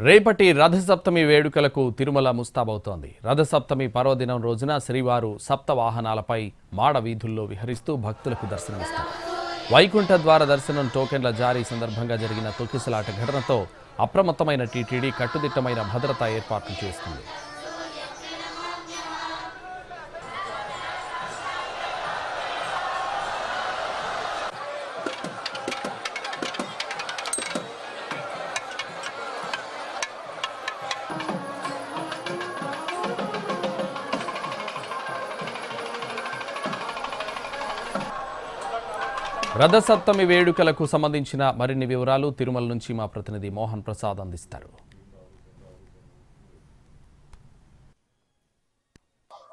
రేపటి రథసప్తమి వేడుకలకు తిరుమల ముస్తాబవుతోంది. రథసప్తమి పర్వదినం రోజున శ్రీవారు సప్త వాహనాలపై మాడ వీధుల్లో విహరిస్తూ భక్తులకు దర్శనమిస్తారు. వైకుంఠ ద్వార దర్శనం టోకెన్ల జారీ సందర్భంగా జరిగిన తొక్కిసలాట ఘటనతో అప్రమత్తమైన టీటీడీ కట్టుదిట్టమైన భద్రతా ఏర్పాట్లు చేస్తుంది. రథసప్తమి వేడుకలకు సంబంధించిన మరిన్ని వివరాలు తిరుమల నుంచి మా ప్రతినిధి మోహన్ ప్రసాద్ అందిస్తారు.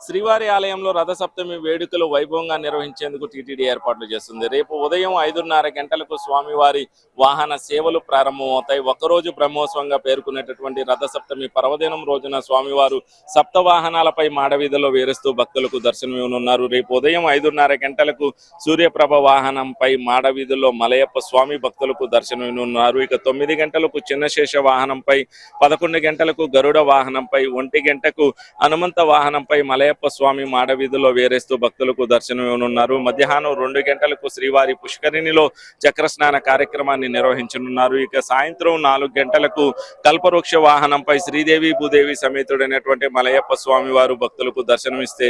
శ్రీవారి ఆలయంలో రథసప్తమి వేడుకలు వైభవంగా నిర్వహించేందుకు టీటీడీ ఏర్పాట్లు చేస్తుంది. రేపు ఉదయం 5:30 గంటలకు స్వామివారి వాహన సేవలు ప్రారంభమవుతాయి. ఒక్కరోజు బ్రహ్మోత్సవంగా పేర్కొనేటటువంటి రథసప్తమి పర్వదినం రోజున స్వామివారు సప్త వాహనాలపై మాడవీధిలో వేరుస్తూ భక్తులకు దర్శనమివ్వనున్నారు. రేపు ఉదయం 5:30 గంటలకు సూర్యప్రభ వాహనంపై మాడవీధుల్లో మలయప్ప స్వామి భక్తులకు దర్శనమివ్వనున్నారు. ఇక 9 గంటలకు చిన్నశేష వాహనంపై, 11 గంటలకు గరుడ వాహనంపై, 1 గంటకు హనుమంత వాహనంపై మలయప్ప స్వామి మాడవీధుల్లో వేరేస్తూ భక్తులకు దర్శనమివ్వనున్నారు. మధ్యాహ్నం 2 గంటలకు శ్రీవారి పుష్కరిణిలో చక్రస్నాన కార్యక్రమాన్ని నిర్వహించనున్నారు. ఇక సాయంత్రం 4 గంటలకు కల్పవృక్ష వాహనంపై శ్రీదేవి భూదేవి సమేతుడైనటువంటి మలయప్ప స్వామి వారు భక్తులకు దర్శనమిస్తే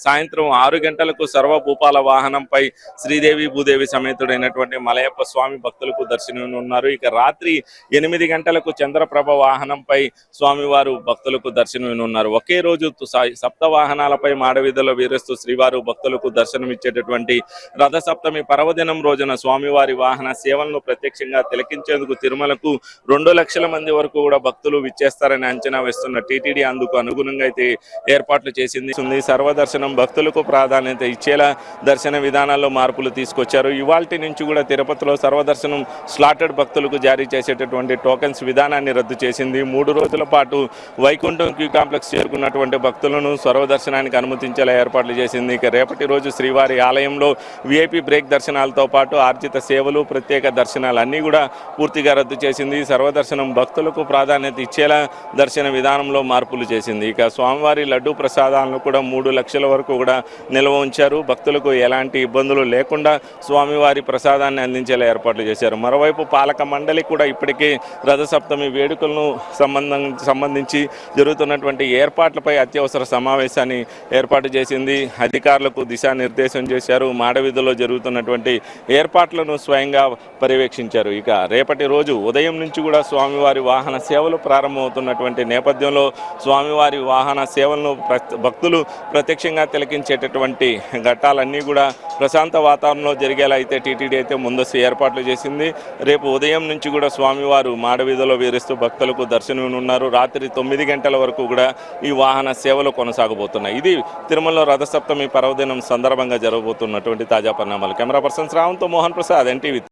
సాయంత్రం 6 గంటలకు సర్వభూపాల వాహనంపై శ్రీదేవి భూదేవి సమేతుడైనటువంటి మలయప్ప స్వామి భక్తులకు దర్శనమివ్వనున్నారు. ఇక రాత్రి 8 గంటలకు చంద్రప్రభ వాహనంపై స్వామివారు భక్తులకు దర్శనమివ్వనున్నారు. ఒకే రోజు సప్త వాహనాలపై మాడవీధుల్లో వీరేస్తూ శ్రీవారు భక్తులకు దర్శనమిచ్చేటటువంటి రథసప్తమి పర్వదినం రోజున స్వామివారి వాహన సేవలను ప్రత్యక్షంగా తిలకించేందుకు తిరుమలకు 2 లక్షల మంది వరకు కూడా భక్తులు విచ్చేస్తారని అంచనా వేస్తున్న టీటీడీ అందుకు అనుగుణంగా అయితే ఏర్పాట్లు చేసింది. సర్వదర్శనం భక్తులకు ప్రాధాన్యత ఇచ్చేలా దర్శన విధానాల్లో మార్పులు తీసుకొచ్చారు. ఇవాల్టి నుంచి కూడా తిరుపతిలో సర్వదర్శనం స్లాటెడ్ భక్తులకు జారీ చేసేటటువంటి టోకెన్స్ విధానాన్ని రద్దు చేసింది. 3 రోజుల పాటు వైకుంఠం క్యూ కాంప్లెక్స్ చేరుకున్నటువంటి భక్తులను సర్వదర్శనానికి అనుమతించేలా ఏర్పాట్లు చేసింది. ఇక రేపటి రోజు శ్రీవారి ఆలయంలో విఐపి బ్రేక్ దర్శనాలతో పాటు ఆర్జిత సేవలు, ప్రత్యేక దర్శనాలు అన్నీ కూడా పూర్తిగా రద్దు చేసింది. సర్వదర్శనం భక్తులకు ప్రాధాన్యత ఇచ్చేలా దర్శన విధానంలో మార్పులు చేసింది. ఇక స్వామివారి లడ్డూ ప్రసాదాలను కూడా 3 లక్షల వరకు కూడా నిల్వ ఉంచారు. భక్తులకు ఎలాంటి ఇబ్బందులు లేకుండా స్వామివారి ప్రసాదాన్ని అందించేలా ఏర్పాట్లు చేశారు. మరోవైపు పాలక మండలి కూడా ఇప్పటికే రథసప్తమి వేడుకలను సంబంధించి జరుగుతున్నటువంటి ఏర్పాట్లపై అత్యవసర సమావేశాన్ని ఏర్పాటు చేసింది. అధికారులకు దిశానిర్దేశం చేశారు. మాడవీధుల్లో జరుగుతున్నటువంటి ఏర్పాట్లను స్వయంగా పర్యవేక్షించారు. ఇక రేపటి రోజు ఉదయం నుంచి కూడా స్వామివారి వాహన సేవలు ప్రారంభమవుతున్నటువంటి నేపథ్యంలో స్వామివారి వాహన సేవలను భక్తులు ప్రత్యక్షంగా తిలకించేటటువంటి ఘట్టాలన్నీ కూడా ప్రశాంత వాతావరణంలో జరిగేలా అయితే టీటీడీ అయితే ముందస్తు ఏర్పాట్లు చేసింది. రేపు ఉదయం నుంచి కూడా స్వామివారు మాడవీధిలో వీరిస్తూ భక్తులకు దర్శనమివ్వనున్నారు. రాత్రి 9 గంటల వరకు కూడా ఈ వాహన సేవలు కొనసాగబోతున్నాయి. ఇది తిరుమలలో రథసప్తమి పర్వదినం సందర్భంగా జరగబోతున్నటువంటి తాజా పరిణామాలు. కెమెరా పర్సన్ శ్రావంతో మోహన్ ప్రసాద్, ఎన్టీవీ.